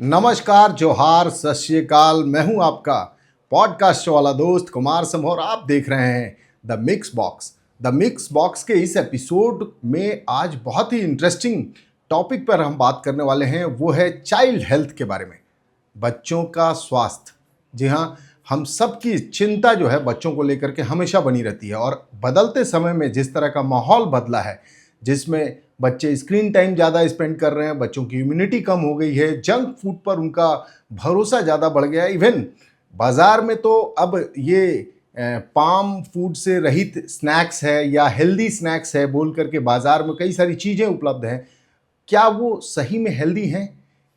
नमस्कार, जोहार, सत श्री अकाल। मैं हूं आपका पॉडकास्ट वाला दोस्त कुमार समोर। आप देख रहे हैं the mix box. The mix box के इस एपिसोड में आज बहुत ही इंटरेस्टिंग टॉपिक पर हम बात करने वाले हैं। वो है चाइल्ड हेल्थ के बारे में, बच्चों का स्वास्थ्य। जी हाँ, हम सबकी चिंता जो है बच्चों को लेकर के हमेशा बनी रहती है। और बदलते समय में जिस तरह का माहौल बदला है, जिसमें बच्चे स्क्रीन टाइम ज़्यादा स्पेंड कर रहे हैं, बच्चों की इम्यूनिटी कम हो गई है, जंक फूड पर उनका भरोसा ज़्यादा बढ़ गया है। इवन बाज़ार में तो अब ये पाम फूड से रहित स्नैक्स है या हेल्दी स्नैक्स है बोल करके बाज़ार में कई सारी चीज़ें उपलब्ध हैं। क्या वो सही में हेल्दी हैं?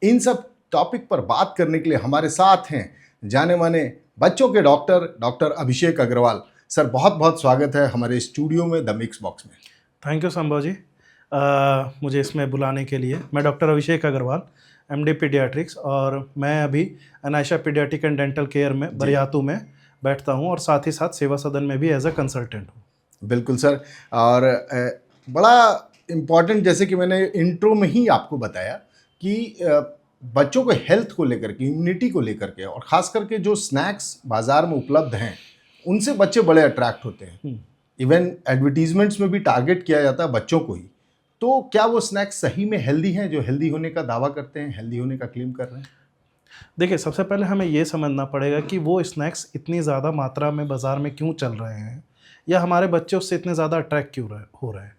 इन सब टॉपिक पर बात करने के लिए हमारे साथ हैं जाने माने बच्चों के डॉक्टर अभिषेक अग्रवाल। सर, बहुत बहुत स्वागत है हमारे स्टूडियो में द मिक्स बॉक्स में। थैंक यू संभव जी, मुझे इसमें बुलाने के लिए। मैं डॉक्टर अभिषेक अग्रवाल, एमडी पीडियाट्रिक्स, और मैं अभी Anaysha paediatric and dental care में बरियातू में बैठता हूं, और साथ ही साथ सेवा सदन में भी एज अ कंसल्टेंट हूं। बिल्कुल सर। और बड़ा इम्पॉर्टेंट, जैसे कि मैंने इंट्रो में ही आपको बताया कि बच्चों को हेल्थ को लेकर के, इम्यूनिटी को लेकर के, और ख़ास करके जो स्नैक्स बाज़ार में उपलब्ध हैं उनसे बच्चे बड़े अट्रैक्ट होते हैं। इवन एडवर्टीजमेंट्स में भी टारगेट किया जाता है बच्चों को ही। तो क्या वो स्नैक्स सही में हेल्दी हैं जो हेल्दी होने का दावा करते हैं, हेल्दी होने का क्लेम कर रहे हैं? देखिए, सबसे पहले हमें ये समझना पड़ेगा कि वो स्नैक्स इतनी ज़्यादा मात्रा में बाज़ार में क्यों चल रहे हैं, या हमारे बच्चे उससे इतने ज़्यादा अट्रैक्ट क्यों हो रहे हैं।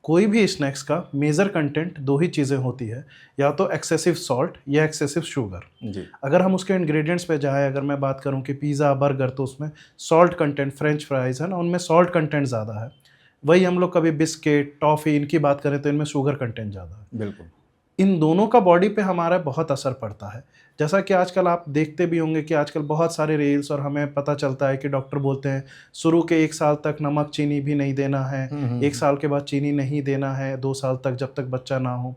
कोई भी स्नैक्स का मेजर कंटेंट दो ही चीज़ें होती है, या तो एक्सेसिव सॉल्ट या एक्सेसिव शुगर। जी। अगर हम उसके इंग्रेडिएंट्स पे जाएं, अगर मैं बात करूं कि पिज़्ज़ा, बर्गर, तो उसमें सॉल्ट कंटेंट, फ्रेंच फ्राइज़ है ना, उनमें सॉल्ट कंटेंट ज़्यादा है। वही हम लोग कभी बिस्किट, टॉफ़ी इनकी बात करें तो इनमें शुगर कंटेंट ज़्यादा है। बिल्कुल। इन दोनों का बॉडी पे हमारा बहुत असर पड़ता है। जैसा कि आजकल आप देखते भी होंगे कि आजकल बहुत सारे रील्स, और हमें पता चलता है कि डॉक्टर बोलते हैं शुरू के 1 साल तक नमक चीनी भी नहीं देना है, 1 साल के बाद चीनी नहीं देना है, 2 साल तक जब तक बच्चा ना हो।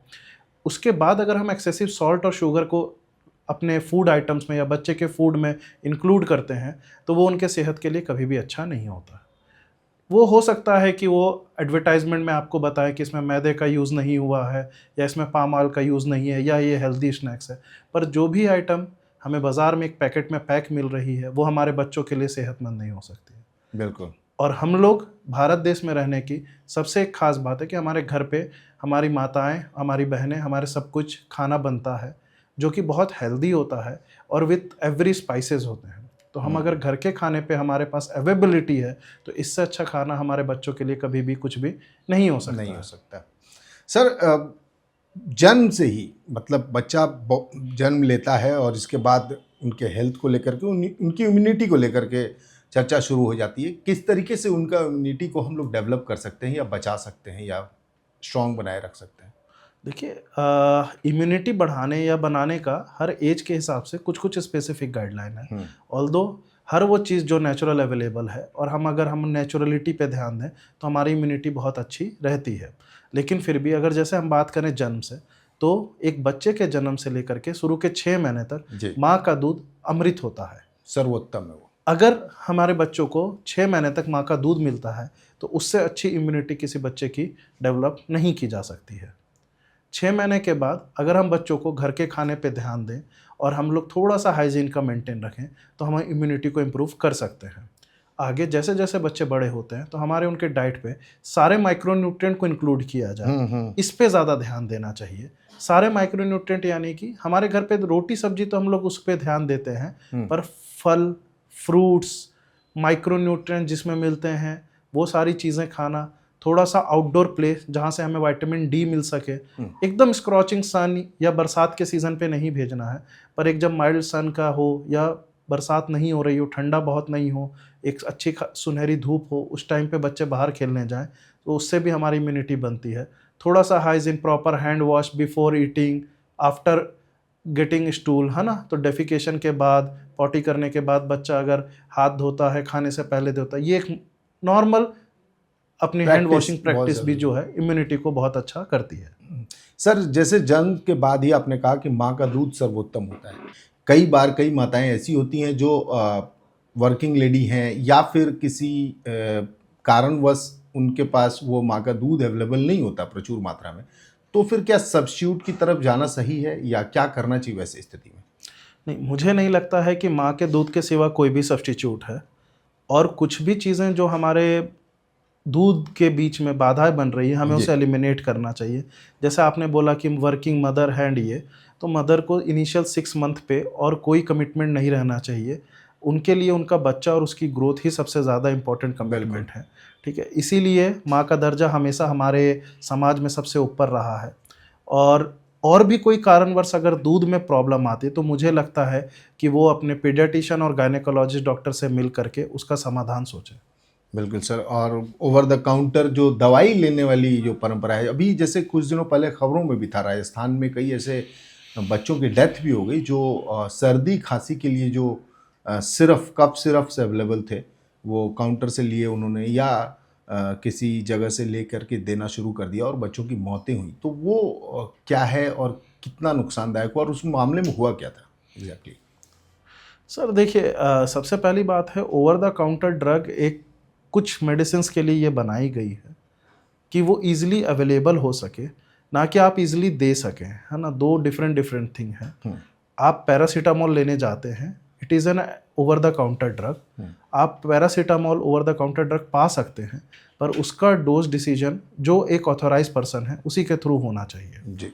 उसके बाद अगर हम एक्सेसिव सॉल्ट और शुगर को अपने फूड आइटम्स में या बच्चे के फूड में इंक्लूड करते हैं, तो वो उनके सेहत के लिए कभी भी अच्छा नहीं होता। वो हो सकता है कि वो एडवर्टाइजमेंट में आपको बताएं कि इसमें मैदे का यूज़ नहीं हुआ है, या इसमें पाम ऑयल का यूज़ नहीं है, या ये हेल्दी स्नैक्स है। पर जो भी आइटम हमें बाज़ार में एक पैकेट में पैक मिल रही है, वो हमारे बच्चों के लिए सेहतमंद नहीं हो सकती है। बिल्कुल। और हम लोग भारत देश में रहने की सबसे एक ख़ास बात है कि हमारे घर पे हमारी माताएं, हमारी बहनें, हमारे सब कुछ खाना बनता है जो कि बहुत हेल्दी होता है और विथ एवरी स्पाइसेस होते हैं। तो हम अगर घर के खाने पे हमारे पास अवेलेबिलिटी है, तो इससे अच्छा खाना हमारे बच्चों के लिए कभी भी कुछ भी नहीं हो सकता नहीं हो है। सकता। सर, जन्म से ही मतलब बच्चा जन्म लेता है और इसके बाद उनके हेल्थ को लेकर के, उनकी इम्यूनिटी को लेकर के चर्चा शुरू हो जाती है। किस तरीके से उनका इम्यूनिटी को हम लोग डेवलप कर सकते हैं या बचा सकते हैं या स्ट्रॉन्ग बनाए रख सकते हैं? देखिए, इम्यूनिटी बढ़ाने या बनाने का हर एज के हिसाब से कुछ कुछ स्पेसिफिक गाइडलाइन है। ऑल्दो हर वो चीज़ जो नेचुरल अवेलेबल है, और अगर हम नेचुरलिटी पे ध्यान दें तो हमारी इम्यूनिटी बहुत अच्छी रहती है। लेकिन फिर भी अगर जैसे हम बात करें जन्म से, तो एक बच्चे के जन्म से लेकर के शुरू के 6 महीने तक माँ का दूध अमृत होता है, सर्वोत्तम है वो। अगर हमारे बच्चों को 6 महीने तक माँ का दूध मिलता है, तो उससे अच्छी इम्यूनिटी किसी बच्चे की डेवलप नहीं की जा सकती है। 6 महीने के बाद अगर हम बच्चों को घर के खाने पे ध्यान दें, और हम लोग थोड़ा सा हाइजीन का मेंटेन रखें, तो हम इम्यूनिटी को इम्प्रूव कर सकते हैं। आगे जैसे जैसे बच्चे बड़े होते हैं, तो हमारे उनके डाइट पे सारे माइक्रोन्यूट्रिएंट को इंक्लूड किया जाए, इस पे ज़्यादा ध्यान देना चाहिए। सारे माइक्रोन्यूट्रिएंट यानी कि हमारे घर पे रोटी सब्जी तो हम लोग उस पर ध्यान देते हैं, पर फल, फ्रूट्स, माइक्रोन्यूट्रिएंट जिसमें मिलते हैं, वो सारी चीज़ें खाना। थोड़ा सा आउटडोर प्ले जहाँ से हमें विटामिन डी मिल सके। एकदम स्क्रॉचिंग सन या बरसात के सीज़न पे नहीं भेजना है, पर एक जब माइल्ड सन का हो, या बरसात नहीं हो रही हो, ठंडा बहुत नहीं हो, एक अच्छी सुनहरी धूप हो, उस टाइम पे बच्चे बाहर खेलने जाएं, तो उससे भी हमारी इम्यूनिटी बनती है। थोड़ा सा hygiene, proper hand wash before eating, after getting stool, है ना। तो डेफिकेशन के बाद, पॉटी करने के बाद बच्चा अगर हाथ धोता है, खाने से पहले धोता है, ये एक नॉर्मल अपनी हैंड वॉशिंग प्रैक्टिस भी जो है इम्यूनिटी को बहुत अच्छा करती है। सर, जैसे जन्म के बाद ही आपने कहा कि माँ का दूध सर्वोत्तम होता है। कई बार कई माताएं ऐसी होती हैं जो वर्किंग लेडी हैं या फिर किसी कारणवश उनके पास वो माँ का दूध अवेलेबल नहीं होता प्रचुर मात्रा में। तो फिर क्या सब्स्टिट्यूट की तरफ जाना सही है या क्या करना चाहिए वैसे स्थिति में? नहीं, मुझे नहीं लगता है कि माँ के दूध के सिवा कोई भी सब्स्टिट्यूट है। और कुछ भी चीज़ें जो हमारे दूध के बीच में बाधाएं बन रही है, हमें जी। उसे एलिमिनेट करना चाहिए। जैसे आपने बोला कि वर्किंग मदर हैंड ये, तो मदर को इनिशियल 6 मंथ पे और कोई कमिटमेंट नहीं रहना चाहिए। उनके लिए उनका बच्चा और उसकी ग्रोथ ही सबसे ज़्यादा इम्पोर्टेंट कमिटमेंट है, ठीक है? इसीलिए माँ का दर्जा हमेशा हमारे समाज में सबसे ऊपर रहा है। और भी कोई कारणवश अगर दूध में प्रॉब्लम आती है, तो मुझे लगता है कि वो अपने पीडियाट्रिशियन और गायनेकोलॉजिस्ट डॉक्टर से मिल करके उसका समाधान सोचें। बिल्कुल सर। और ओवर द काउंटर जो दवाई लेने वाली जो परंपरा है, अभी जैसे कुछ दिनों पहले खबरों में भी था, राजस्थान में कई ऐसे बच्चों की डेथ भी हो गई जो सर्दी खांसी के लिए जो सिरफ कप सिरप्स अवेलेबल थे वो काउंटर से लिए उन्होंने या किसी जगह से ले करके देना शुरू कर दिया और बच्चों की मौतें हुई। तो वो क्या है और कितना नुकसानदायक हुआ और उस मामले में हुआ क्या था एग्जैक्टली? सर देखिए, सबसे पहली बात है, ओवर द काउंटर ड्रग एक कुछ मेडिसिन्स के लिए ये बनाई गई है कि वो ईज़िली अवेलेबल हो सके, ना कि आप ईज़िली दे सकें, है ना? 2 डिफरेंट डिफरेंट थिंग हैं। आप पैरासिटामोल लेने जाते हैं, it is an over the counter drug. आप paracetamol over the counter drug पा सकते हैं, पर उसका डोज डिसीजन जो एक ऑथोराइज पर्सन है उसी के थ्रू होना चाहिए। जी।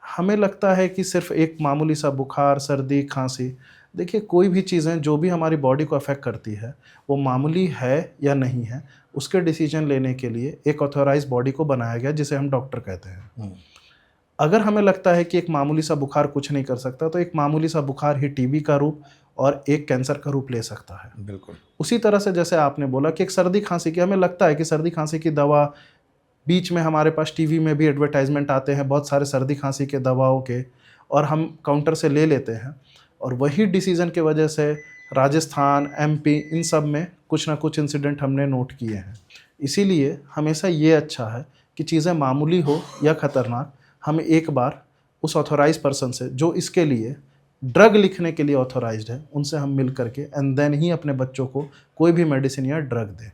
हमें लगता है कि सिर्फ एक मामूली सा बुखार, सर्दी, खांसी, देखिए कोई भी चीज़ें जो भी हमारी बॉडी को अफेक्ट करती है, वो मामूली है या नहीं है, उसके डिसीजन लेने के लिए एक ऑथोराइज बॉडी को बनाया गया जिसे हम डॉक्टर कहते हैं। अगर हमें लगता है कि एक मामूली सा बुखार कुछ नहीं कर सकता, तो एक मामूली सा बुखार ही टीबी का रूप और एक कैंसर का रूप ले सकता है। बिल्कुल। उसी तरह से जैसे आपने बोला कि एक सर्दी खांसी की, हमें लगता है कि सर्दी खांसी की दवा, बीच में हमारे पास टीवी में भी एडवर्टाइजमेंट आते हैं बहुत सारे सर्दी खांसी के दवाओं के, और हम काउंटर से ले लेते हैं, और वही डिसीज़न की वजह से राजस्थान, एमपी, इन सब में कुछ ना कुछ इंसिडेंट हमने नोट किए हैं। इसीलिए हमेशा ये अच्छा है कि चीज़ें मामूली हो या ख़तरनाक, हम एक बार उस ऑथोराइज पर्सन से जो इसके लिए ड्रग लिखने के लिए ऑथोराइज्ड है, उनसे हम मिल करके एंड देन ही अपने बच्चों को कोई भी मेडिसिन या ड्रग दें।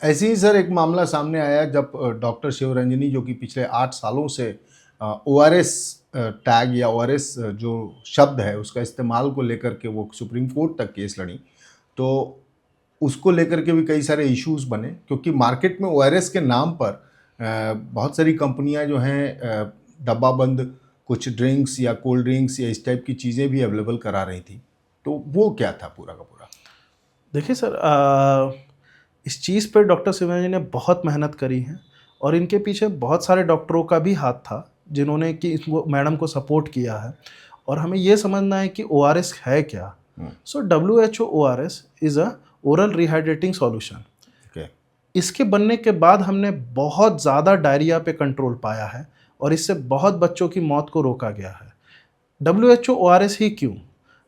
ऐसे ही सर एक मामला सामने आया जब डॉक्टर शिवरंजनी जो कि पिछले 8 सालों से ओआरएस टैग या ओआरएस जो शब्द है उसका इस्तेमाल को लेकर के वो सुप्रीम कोर्ट तक केस लड़ी। तो उसको लेकर के भी कई सारे इश्यूज बने क्योंकि मार्केट में ओआरएस के नाम पर बहुत सारी कंपनियां जो हैं डब्बा बंद कुछ ड्रिंक्स या कोल्ड ड्रिंक्स या इस टाइप की चीज़ें भी अवेलेबल करा रही थी। तो वो क्या था पूरा का पूरा? देखिए सर, इस चीज़ पे डॉक्टर शिवरंजनी ने बहुत मेहनत करी है, और इनके पीछे बहुत सारे डॉक्टरों का भी हाथ था जिन्होंने कि इसको मैडम को सपोर्ट किया है। और हमें ये समझना है कि ओआरएस है क्या। सो WHO ORS is a oral rehydrating solution. Okay. इसके बनने के बाद हमने बहुत ज़्यादा डायरिया पे कंट्रोल पाया है, और इससे बहुत बच्चों की मौत को रोका गया है। WHO ORS ही क्यों?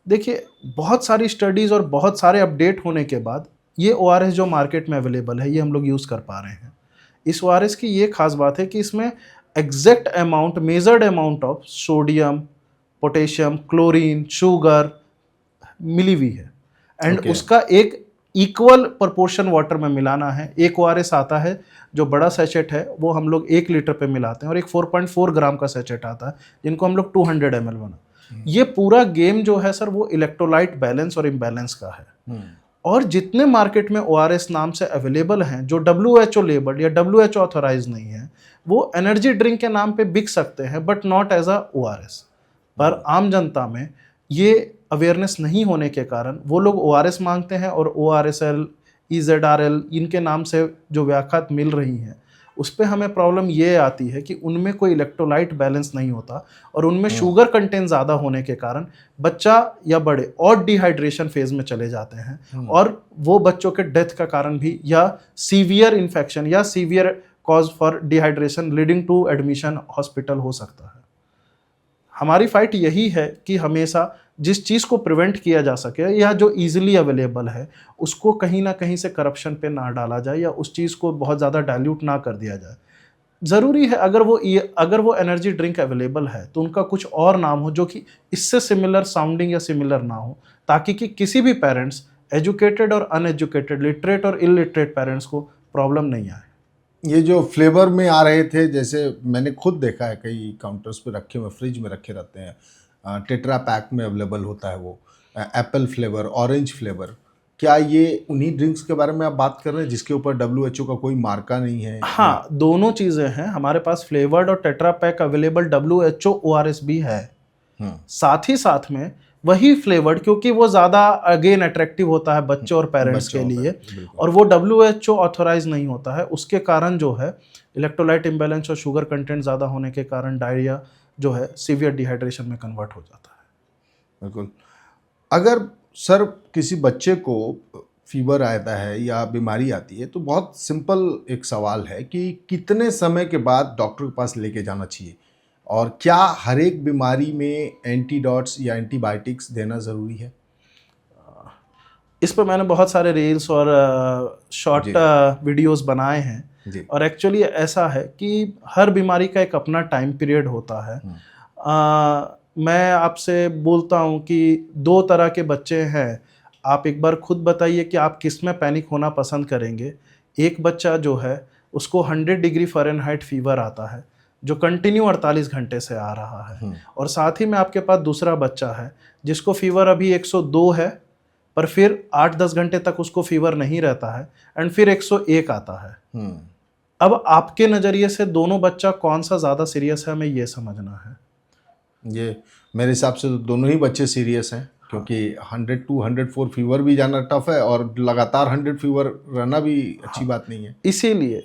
देखिए, बहुत सारी स्टडीज़ और बहुत सारे अपडेट होने के बाद ये ORS जो मार्केट में अवेलेबल है, ये हम लोग यूज़ कर पा रहे हैं। इस ORS की ये खास बात है कि इसमें exact amount, measured amount of sodium, potassium, chlorine, sugar मिली हुई है, एंड Okay. उसका एक इक्वल प्रोपोर्शन वाटर में मिलाना है। एक ORS आता है जो बड़ा सैचेट है, वो हम लोग 1 लीटर पे मिलाते हैं, और एक 4.4 ग्राम का सैचेट आता है जिनको हम लोग 200 ml बना। ये पूरा गेम जो है सर, वो इलेक्ट्रोलाइट बैलेंस और इम्बैलेंस का है। और जितने मार्केट में ORS नाम से अवेलेबल हैं जो WHO लेबल्ड या WHO ऑथोराइज नहीं है, वो एनर्जी ड्रिंक के नाम पे बिक सकते हैं, but not as a ORS। पर आम जनता में ये अवेयरनेस नहीं होने के कारण वो लोग ORS मांगते हैं, और ORSL, EZRL इनके नाम से जो व्याख्या मिल रही हैं, उस पर हमें प्रॉब्लम ये आती है कि उनमें कोई इलेक्ट्रोलाइट बैलेंस नहीं होता, और उनमें शुगर कंटेंट ज़्यादा होने के कारण बच्चा या बड़े और डिहाइड्रेशन फेज में चले जाते हैं, और वो बच्चों के डेथ का कारण भी, या सीवियर इन्फेक्शन या severe cause for dehydration leading to admission hospital हो सकता है। हमारी फाइट यही है कि हमेशा जिस चीज़ को प्रिवेंट किया जा सके या जो इजीली अवेलेबल है, उसको कहीं ना कहीं से करप्शन पे ना डाला जाए, या उस चीज़ को बहुत ज़्यादा डाइल्यूट ना कर दिया जाए। ज़रूरी है अगर वो एनर्जी ड्रिंक अवेलेबल है तो उनका कुछ और नाम हो जो कि इससे सिमिलर साउंडिंग या सिमिलर ना हो, ताकि कि किसी भी पेरेंट्स, एजुकेटेड और अनएजुकेटेड, लिटरेट और इलिटरेट पेरेंट्स को प्रॉब्लम नहीं आए। ये जो फ्लेवर में आ रहे थे, जैसे मैंने खुद देखा है कई काउंटर्स पे रखे हुए, फ्रिज में रखे रहते हैं, टेट्रा पैक में अवेलेबल होता है वो, एप्पल फ्लेवर, ऑरेंज फ्लेवर, क्या ये उन्हीं ड्रिंक्स के बारे में आप बात कर रहे हैं जिसके ऊपर WHO का कोई मार्का नहीं है? हाँ, दोनों चीज़ें हैं हमारे पास, फ्लेवर्ड और tetra pack available, WHO ORS भी है। साथ ही साथ में वही फ्लेवर्ड, क्योंकि वो ज़्यादा अगेन अट्रैक्टिव होता है बच्चों और पेरेंट्स के लिए, और वो WHO ऑथोराइज नहीं होता है, उसके कारण जो है इलेक्ट्रोलाइट इम्बैलेंस और शुगर कंटेंट ज़्यादा होने के कारण डायरिया जो है सीवियर डिहाइड्रेशन में कन्वर्ट हो जाता है। बिल्कुल। अगर सर किसी बच्चे को फीवर आता है या बीमारी आती है, तो बहुत सिंपल एक सवाल है कि कितने समय के बाद डॉक्टर के पास लेके जाना चाहिए, और क्या हर एक बीमारी में एंटीडॉट्स या एंटीबायोटिक्स देना ज़रूरी है? इस पर मैंने बहुत सारे रील्स और शॉर्ट वीडियोस बनाए हैं जी। और एक्चुअली ऐसा है कि हर बीमारी का एक अपना टाइम पीरियड होता है। मैं आपसे बोलता हूँ कि 2 तरह के बच्चे हैं, आप एक बार खुद बताइए कि आप किस में पैनिक होना पसंद करेंगे। एक बच्चा जो है उसको 100 डिग्री फ़ारेनहाइट फीवर आता है जो कंटिन्यू 48 घंटे से आ रहा है, और साथ ही में आपके पास दूसरा बच्चा है जिसको फीवर अभी 102 है, पर फिर 8-10 घंटे तक उसको फीवर नहीं रहता है एंड फिर 101 आता है। अब आपके नज़रिए से दोनों बच्चा कौन सा ज़्यादा सीरियस है, हमें ये समझना है। ये मेरे हिसाब से तो दोनों ही बच्चे सीरियस हैं, क्योंकि 100 to 104 फीवर भी जाना टफ है, और लगातार 100 फीवर रहना भी अच्छी बात नहीं है। इसीलिए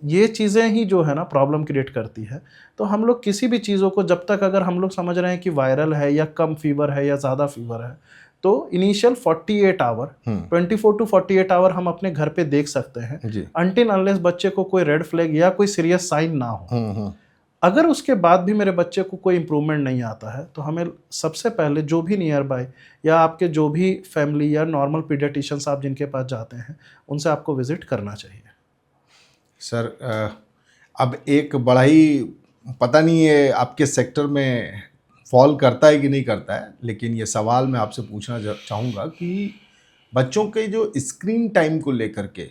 ये चीज़ें ही जो है ना प्रॉब्लम क्रिएट करती है। तो हम लोग किसी भी चीज़ों को जब तक अगर हम लोग समझ रहे हैं कि वायरल है या कम फीवर है या ज़्यादा फीवर है, तो इनिशियल 48 आवर 24 to 48 आवर हम अपने घर पे देख सकते हैं, अनटिल अनलेस बच्चे को कोई रेड फ्लैग या कोई सीरियस साइन ना हो। अगर उसके बाद भी मेरे बच्चे को कोई इम्प्रूवमेंट नहीं आता है, तो हमें सबसे पहले जो भी नियर बाय या आपके जो भी फैमिली या नॉर्मल पीडियाट्रिशियंस आप जिनके पास जाते हैं, उनसे आपको विजिट करना चाहिए। सर अब एक बड़ा ही, पता नहीं है आपके सेक्टर में फॉल करता है कि नहीं करता है, लेकिन ये सवाल मैं आपसे पूछना चाहूँगा कि बच्चों के जो स्क्रीन टाइम को लेकर के,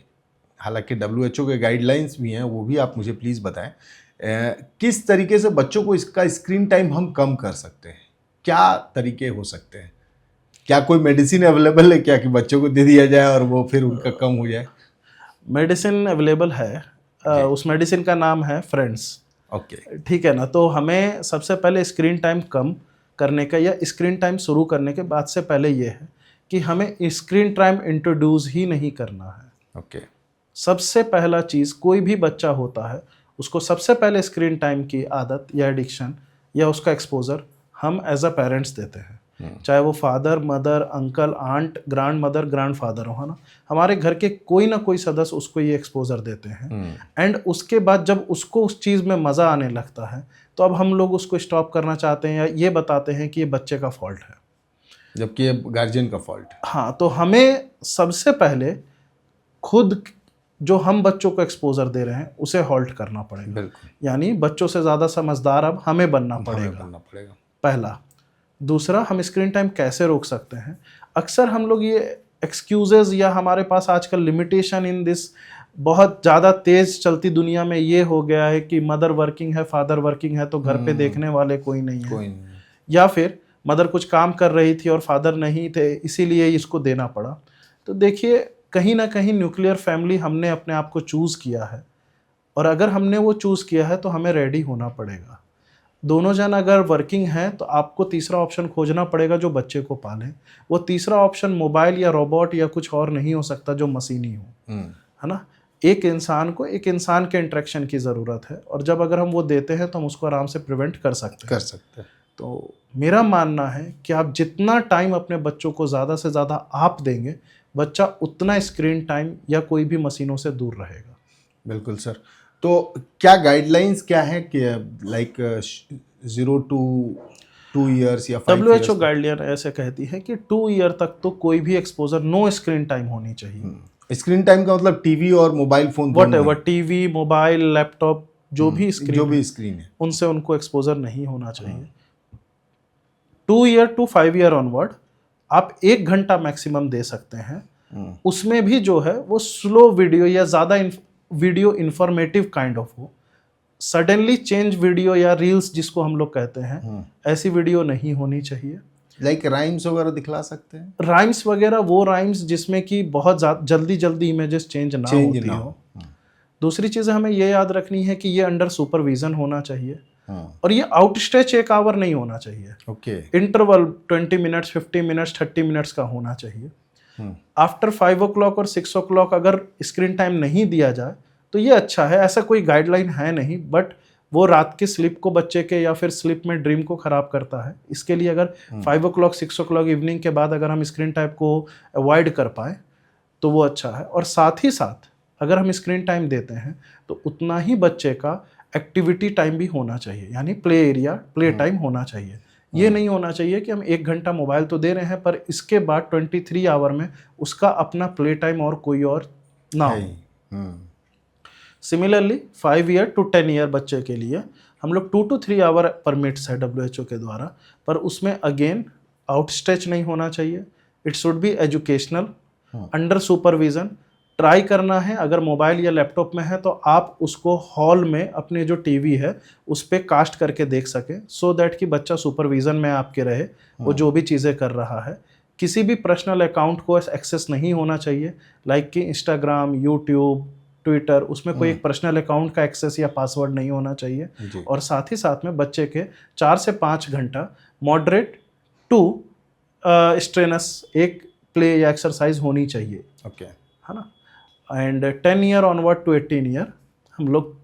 हालांकि WHO के गाइडलाइंस भी हैं, वो भी आप मुझे प्लीज़ बताएं, किस तरीके से बच्चों को इसका स्क्रीन टाइम हम कम कर सकते हैं? क्या तरीके हो सकते हैं? क्या कोई मेडिसिन अवेलेबल है क्या कि बच्चों को दे दिया जाए और वो फिर उनका कम हो जाए? मेडिसिन अवेलेबल है, उस मेडिसिन का नाम है फ्रेंड्स। ओके, ठीक है ना। तो हमें सबसे पहले स्क्रीन टाइम कम करने का या स्क्रीन टाइम शुरू करने के बाद से पहले ये है कि हमें स्क्रीन टाइम इंट्रोड्यूस ही नहीं करना है। ओके। सबसे पहला चीज़, कोई भी बच्चा होता है उसको सबसे पहले स्क्रीन टाइम की आदत या एडिक्शन या उसका एक्सपोजर हम एज अ पेरेंट्स देते हैं, चाहे वो father, mother, uncle, aunt, grand mother, grand father हो, है ना। हमारे घर के कोई ना कोई सदस्य उसको ये एक्सपोजर देते हैं, एंड उसके बाद जब उसको उस चीज़ में मज़ा आने लगता है, तो अब हम लोग उसको स्टॉप करना चाहते हैं या ये बताते हैं कि ये बच्चे का फॉल्ट है, जबकि ये गार्जियन का फॉल्ट है। हाँ। तो हमें सबसे पहले खुद जो हम बच्चों को एक्सपोजर दे रहे हैं उसे हॉल्ट करना पड़ेगा। बिल्कुल। यानी बच्चों से ज़्यादा समझदार अब हमें बनना पड़ेगा, पहला। दूसरा, हम स्क्रीन टाइम कैसे रोक सकते हैं? अक्सर हम लोग ये एक्सक्यूजेज या हमारे पास आजकल लिमिटेशन इन दिस बहुत ज़्यादा तेज़ चलती दुनिया में ये हो गया है कि मदर वर्किंग है, फादर वर्किंग है, तो घर पे देखने वाले कोई नहीं है, या फिर मदर कुछ काम कर रही थी और फादर नहीं थे इसीलिए इसको देना पड़ा। तो देखिए, कहीं ना कहीं न्यूक्लियर फैमिली हमने अपने आप को चूज़ किया है, और अगर हमने वो चूज़ किया है तो हमें रेडी होना पड़ेगा। दोनों जन अगर वर्किंग हैं तो आपको तीसरा ऑप्शन खोजना पड़ेगा जो बच्चे को पाले। वो तीसरा ऑप्शन मोबाइल या रोबोट या कुछ और नहीं हो सकता जो मशीनी हो, है ना। एक इंसान को एक इंसान के इंटरेक्शन की ज़रूरत है, और जब अगर हम वो देते हैं तो हम उसको आराम से प्रिवेंट कर सकते हैं। तो मेरा मानना है कि आप जितना टाइम अपने बच्चों को ज़्यादा से ज़्यादा आप देंगे, बच्चा उतना स्क्रीन टाइम या कोई भी मशीनों से दूर रहेगा। बिल्कुल सर। तो क्या गाइडलाइंस क्या है कि लाइक 0 to 2 ईयर्स या 5 WHO गाइडलाइन ऐसे कहती है कि 2 ईयर तक तो कोई भी एक्सपोजर, नो स्क्रीन टाइम होनी चाहिए। स्क्रीन टाइम का मतलब टीवी और mobile phone, whatever, TV, mobile, laptop, जो भी स्क्रीन है, उनसे उनको एक्सपोजर नहीं होना चाहिए। 2 ईयर to 5 ईयर ऑनवर्ड आप 1 घंटा मैक्सिमम दे सकते हैं। उसमें भी जो है वो स्लो वीडियो या ज़्यादा वीडियो इंफॉर्मेटिव काइंड ऑफ हो। सडनली चेंज वीडियो या रील्स जिसको हम लोग कहते हैं, ऐसी वीडियो नहीं होनी चाहिए। लाइक राइम्स वगैरह दिखला सकते हैं, राइम्स वगैरह, वो राइम्स जिसमें कि बहुत जल्दी जल्दी इमेजेस चेंज ना होती हो। दूसरी चीज़ हमें ये याद रखनी है कि ये अंडर सुपरविजन होना चाहिए, और ये आउटस्ट्रेच 1 आवर नहीं होना चाहिए। Okay, interval 20 minutes, 50 minutes, 30 minutes का होना चाहिए। आफ्टर 5 o'clock और 6 o'clock अगर स्क्रीन टाइम नहीं दिया जाए तो ये अच्छा है, ऐसा कोई गाइडलाइन है नहीं, बट वो रात की स्लिप को बच्चे के या फिर स्लिप में ड्रीम को ख़राब करता है। इसके लिए अगर 5 o'clock 6 o'clock इवनिंग के बाद अगर हम स्क्रीन टाइम को अवॉइड कर पाएँ तो वो अच्छा है। और साथ ही साथ अगर हम स्क्रीन टाइम देते हैं तो उतना ही बच्चे का एक्टिविटी टाइम भी होना चाहिए, यानी प्ले एरिया, प्ले टाइम होना चाहिए। ये नहीं होना चाहिए कि हम 1 घंटा मोबाइल तो दे रहे हैं पर इसके बाद 23 आवर में उसका अपना प्ले टाइम और कोई और ना हो। सिमिलरली 5 ईयर टू 10 ईयर बच्चे के लिए हम लोग 2 to 3 आवर परमिट्स है WHO के द्वारा, पर उसमें अगेन आउटस्ट्रेच नहीं होना चाहिए। It should be educational, under supervision. Try करना है, अगर मोबाइल या लैपटॉप में है तो आप उसको हॉल में अपने जो टीवी है उस पर कास्ट करके देख सकें, सो दैट कि बच्चा सुपरविजन में आपके रहे, वो जो भी चीज़ें कर रहा है। किसी भी पर्सनल अकाउंट को एक्सेस नहीं होना चाहिए, लाइक कि इंस्टाग्राम, यूट्यूब, ट्विटर, उसमें कोई एक पर्सनल अकाउंट का एक्सेस या पासवर्ड नहीं होना चाहिए। और साथ ही साथ में बच्चे के 4 से 5 घंटा मॉडरेट टू स्ट्रेनस एक प्ले या एक्सरसाइज होनी चाहिए। ओके, है ना। And 10 year onward to 18 year हम लोग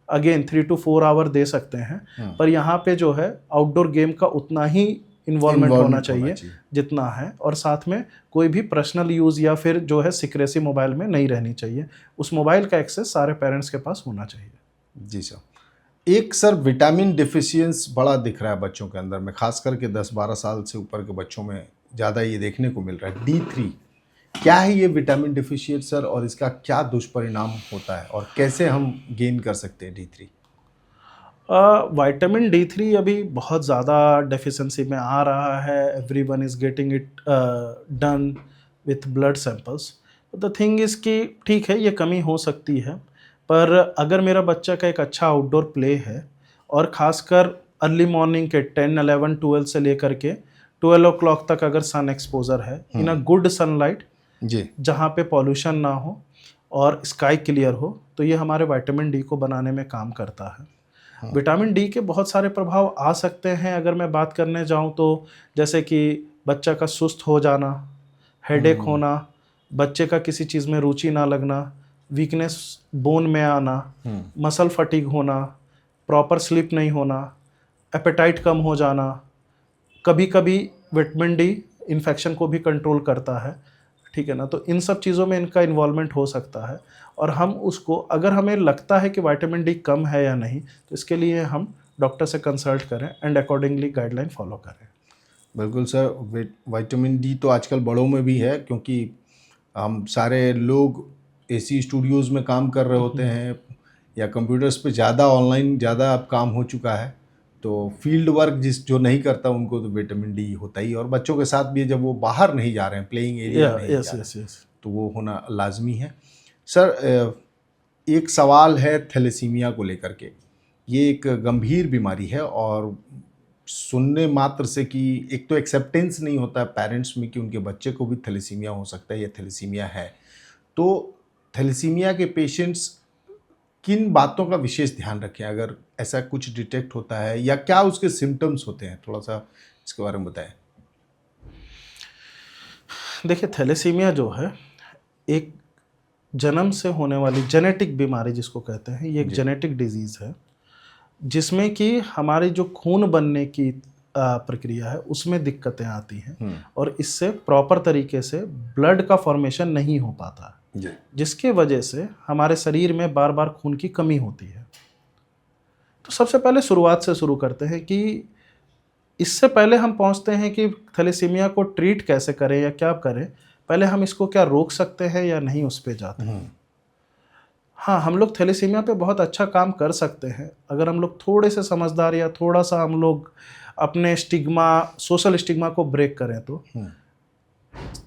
अगेन 3 to 4 आवर दे सकते हैं, पर यहाँ पे जो है आउटडोर गेम का उतना ही इन्वॉल्वमेंट होना चाहिए जितना है, और साथ में कोई भी पर्सनल यूज़ या फिर जो है सिक्रेसी मोबाइल में नहीं रहनी चाहिए। उस मोबाइल का एक्सेस सारे पेरेंट्स के पास होना चाहिए। जी सर। एक सर विटामिन डिफिशियंस बड़ा दिख रहा है बच्चों के अंदर में, खास करके 10-12 साल से ऊपर के बच्चों में ज़्यादा ये देखने को मिल रहा है, D3। क्या है ये विटामिन डिफिशियंस सर, और इसका क्या दुष्परिणाम होता है और कैसे हम गेन कर सकते हैं D3? विटामिन D3 अभी बहुत ज़्यादा डेफिशिएंसी में आ रहा है। Everyone is getting it done with blood samples. The thing is कि ठीक है, ये कमी हो सकती है, पर अगर मेरा बच्चा का एक अच्छा आउटडोर प्ले है और ख़ासकर अर्ली मॉर्निंग के 10, 11, 12 से लेकर के 12 o'clock तक अगर सन एक्सपोजर है इन अ गुड सनलाइट, जी, जहाँ पे पॉल्यूशन ना हो और स्काई क्लियर हो, तो ये हमारे विटामिन डी को बनाने में काम करता है। विटामिन डी के बहुत सारे प्रभाव आ सकते हैं। अगर मैं बात करने जाऊं तो जैसे कि बच्चा का सुस्त हो जाना, हेडेक होना, बच्चे का किसी चीज़ में रुचि ना लगना, वीकनेस बोन में आना, मसल फटीग होना, प्रॉपर स्लीप नहीं होना, एपेटाइट कम हो जाना। कभी कभी विटामिन डी इन्फेक्शन को भी कंट्रोल करता है, ठीक है ना। तो इन सब चीज़ों में इनका इन्वॉल्वमेंट हो सकता है, और हम उसको, अगर हमें लगता है कि विटामिन डी कम है या नहीं, तो इसके लिए हम डॉक्टर से कंसल्ट करें एंड अकॉर्डिंगली गाइडलाइन फॉलो करें। बिल्कुल सर। विटामिन डी तो आजकल बड़ों में भी है, क्योंकि हम सारे लोग एसी स्टूडियोज़ में काम कर रहे होते हैं या कंप्यूटर्स पे ज़्यादा ऑनलाइन ज़्यादा अब काम हो चुका है, तो फील्ड वर्क जो नहीं करता उनको तो विटामिन डी होता ही। और बच्चों के साथ भी जब वो बाहर नहीं जा रहे हैं, प्लेइंग एरिया नहीं जा रहे हैं, तो वो होना लाजमी है। सर, एक सवाल है थैलेसीमिया को लेकर के। ये एक गंभीर बीमारी है, और सुनने मात्र से कि एक तो एक्सेप्टेंस नहीं होता है पेरेंट्स में कि उनके बच्चे को भी थैलेसीमिया हो सकता है या थैलेसीमिया है। तो थैलेसीमिया के पेशेंट्स किन बातों का विशेष ध्यान रखें अगर ऐसा कुछ डिटेक्ट होता है, या क्या उसके सिम्टम्स होते हैं, थोड़ा सा इसके बारे में बताएं। देखिए, थैलेसीमिया जो है एक जन्म से होने वाली जेनेटिक बीमारी जिसको कहते हैं, ये एक जेनेटिक डिजीज़ है जिसमें कि हमारी जो खून बनने की प्रक्रिया है उसमें दिक्कतें आती हैं, और इससे प्रॉपर तरीके से ब्लड का फॉर्मेशन नहीं हो पाता है, जिसके वजह से हमारे शरीर में बार बार खून की कमी होती है। तो सबसे पहले शुरुआत से शुरू करते हैं कि इससे पहले हम पहुंचते हैं कि थैलेसीमिया को ट्रीट कैसे करें या क्या करें, पहले हम इसको क्या रोक सकते हैं या नहीं, उस पर जाते हैं। हाँ, हम लोग थैलेसीमिया पे बहुत अच्छा काम कर सकते हैं अगर हम लोग थोड़े से समझदार या थोड़ा सा हम लोग अपने स्टिग्मा, सोशल स्टिग्मा को ब्रेक करें। तो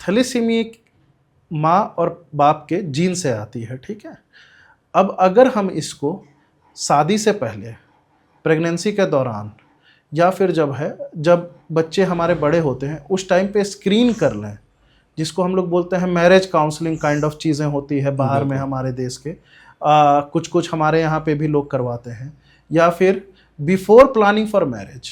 थैलेसीमिया माँ और बाप के जीन से आती है, ठीक है। अब अगर हम इसको शादी से पहले, प्रेगनेंसी के दौरान, या फिर जब बच्चे हमारे बड़े होते हैं उस टाइम पे स्क्रीन कर लें, जिसको हम लोग बोलते हैं मैरिज काउंसलिंग काइंड ऑफ चीज़ें होती है बाहर में हमारे देश के, कुछ कुछ हमारे यहाँ पे भी लोग करवाते हैं, या फिर बिफोर प्लानिंग फॉर मैरिज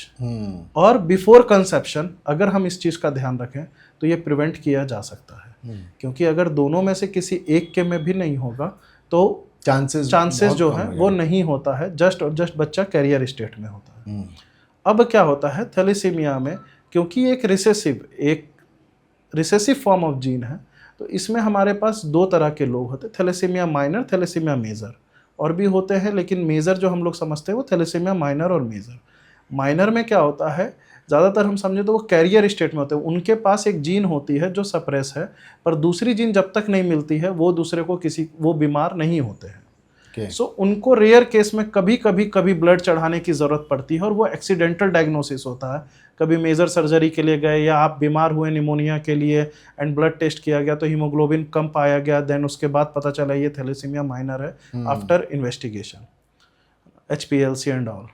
और बिफोर कंसेप्शन अगर हम इस चीज़ का ध्यान रखें तो ये प्रिवेंट किया जा सकता है। क्योंकि अगर दोनों में से किसी एक के में भी नहीं होगा तो चांसेस जो है वो नहीं होता है, जस्ट और जस्ट बच्चा कैरियर स्टेट में होता है। अब क्या होता है थैलेसीमिया में, क्योंकि एक रिसेसिव फॉर्म ऑफ जीन है, तो इसमें हमारे पास दो तरह के लोग होते हैं, थैलेसीमिया माइनर, थैलेसीमिया मेजर, और भी होते हैं, लेकिन मेजर जो हम लोग समझते हैं वो थैलेसीमिया माइनर और मेजर। माइनर में क्या होता है, ज़्यादातर हम समझे तो वो कैरियर स्टेट में होते हैं, उनके पास एक जीन होती है जो सप्रेस है, पर दूसरी जीन जब तक नहीं मिलती है वो दूसरे को वो बीमार नहीं होते हैं। सो उनको रेयर केस में कभी ब्लड चढ़ाने की ज़रूरत पड़ती है, और वो एक्सीडेंटल डायग्नोसिस होता है। कभी मेजर सर्जरी के लिए गए, या आप बीमार हुए निमोनिया के लिए एंड ब्लड टेस्ट किया गया तो हीमोग्लोबिन कम पाया गया, देन उसके बाद पता चला ये थैलेसीमिया माइनर है after investigation, HPLC and all.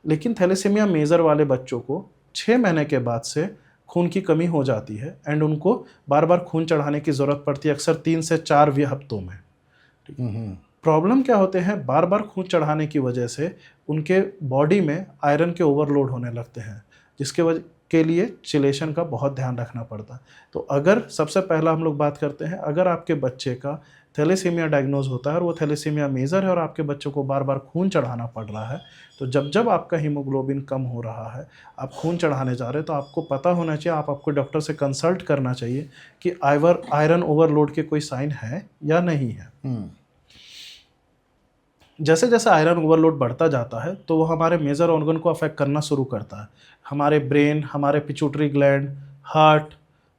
लेकिन थैलेसीमिया मेजर वाले बच्चों को 6 महीने के बाद से खून की कमी हो जाती है एंड उनको बार बार खून चढ़ाने की ज़रूरत पड़ती है, अक्सर 3 से 4 हफ्तों में। ठीक है। प्रॉब्लम क्या होते हैं, बार बार खून चढ़ाने की वजह से उनके बॉडी में आयरन के ओवरलोड होने लगते हैं, जिसके वजह के लिए चिलेशन का बहुत ध्यान रखना पड़ता है। तो अगर सबसे पहला हम लोग बात करते हैं, अगर आपके बच्चे का थैलेसीमिया डायग्नोज होता है और वो थैलेसीमिया मेजर है और आपके बच्चों को बार बार खून चढ़ाना पड़ रहा है, तो जब आपका हीमोग्लोबिन कम हो रहा है, आप खून चढ़ाने जा रहे हैं, तो आपको पता होना चाहिए, आप आपको डॉक्टर से कंसल्ट करना चाहिए कि आयरन ओवरलोड के कोई साइन है या नहीं है। जैसे जैसे आयरन ओवरलोड बढ़ता जाता है तो वो हमारे मेजर ऑर्गन को अफेक्ट करना शुरू करता है, हमारे ब्रेन, हमारे पिट्यूटरी ग्लैंड, हार्ट,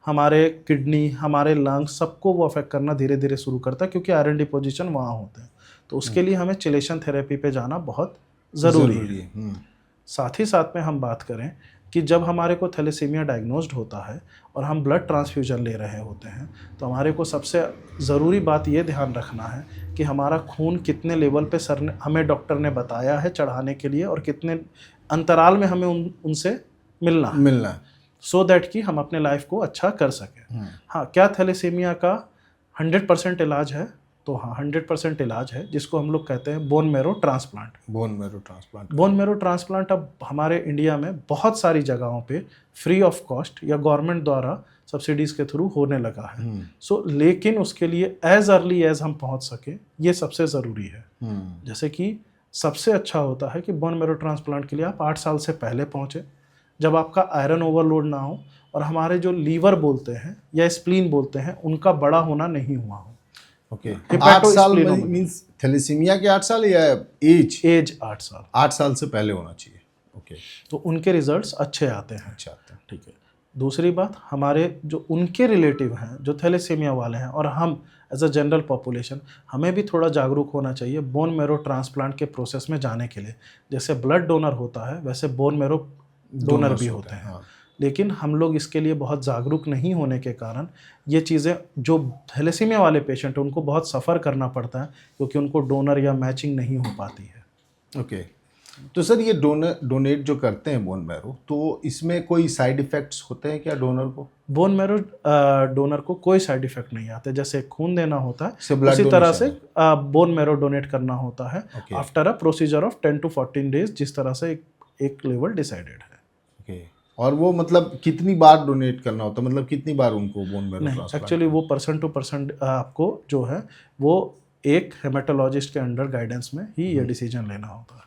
हमारे किडनी, हमारे लंग्स, सबको वो अफेक्ट करना धीरे धीरे शुरू करता है, क्योंकि आयरन डिपोजिशन वहाँ होते हैं। तो उसके लिए हमें चिलेशन थेरेपी पे जाना बहुत ज़रूरी है। साथ ही साथ में हम बात करें कि जब हमारे को थैलेसीमिया डायग्नोस्ड होता है और हम ब्लड ट्रांसफ्यूजन ले रहे होते हैं, तो हमारे को सबसे ज़रूरी बात ये ध्यान रखना है कि हमारा खून कितने लेवल पे हमें डॉक्टर ने बताया है चढ़ाने के लिए, और कितने अंतराल में हमें उनसे मिलना है, सो दैट कि हम अपने लाइफ को अच्छा कर सकें। हाँ, क्या थैलेसीमिया का 100% इलाज है? तो हाँ, 100% इलाज है, जिसको हम लोग कहते हैं bone marrow transplant. Bone marrow transplant अब हमारे इंडिया में बहुत सारी जगहों पे फ्री ऑफ कॉस्ट या गवर्नमेंट द्वारा सब्सिडीज़ के थ्रू होने लगा है। लेकिन उसके लिए एज अर्ली एज हम पहुंच सके, ये सबसे ज़रूरी है। जैसे कि सबसे अच्छा होता है कि बोन मैरो ट्रांसप्लांट के लिए आप 8 साल से पहले पहुँचे, जब आपका आयरन ओवरलोड ना हो और हमारे जो लीवर बोलते हैं या स्प्लीन बोलते हैं उनका बड़ा होना नहीं हुआ हो। 8 साल मींस थैलेसीमिया के 8 साल या एज 8 साल, 8 साल से पहले होना चाहिए। तो उनके रिजल्ट्स अच्छे आते हैं। ठीक है। दूसरी बात, हमारे जो उनके रिलेटिव हैं जो थैलेसीमिया वाले हैं, और हम एज अ जनरल पॉपुलेशन, हमें भी थोड़ा जागरूक होना चाहिए बोन मैरो ट्रांसप्लांट के प्रोसेस में जाने के लिए। जैसे ब्लड डोनर होता है वैसे बोन मैरो डोनर भी होते हैं। लेकिन हम लोग इसके लिए बहुत जागरूक नहीं होने के कारण ये चीज़ें, जो थैलेसीमिया वाले पेशेंट हैं उनको बहुत सफ़र करना पड़ता है, क्योंकि उनको डोनर या मैचिंग नहीं हो पाती है। तो सर, ये डोनेट जो करते हैं बोन मैरो, तो इसमें कोई साइड इफ़ेक्ट्स होते हैं क्या डोनर को? बोन मैरो डोनर को कोई साइड इफ़ेक्ट नहीं आते। जैसे खून देना होता है उसी तरह से बोन मैरो डोनेट करना होता है after a procedure of 10 to 14 days, जिस तरह से एक लेवल डिसाइडेड है। और वो मतलब कितनी बार डोनेट करना होता है, मतलब कितनी बार उनको बोन मैरो ट्रांसप्लांट? एक्चुअली वो पर्सन टू पर्सन आपको जो है वो एक हेमेटोलॉजिस्ट के अंडर गाइडेंस में ही ये डिसीजन लेना होता है।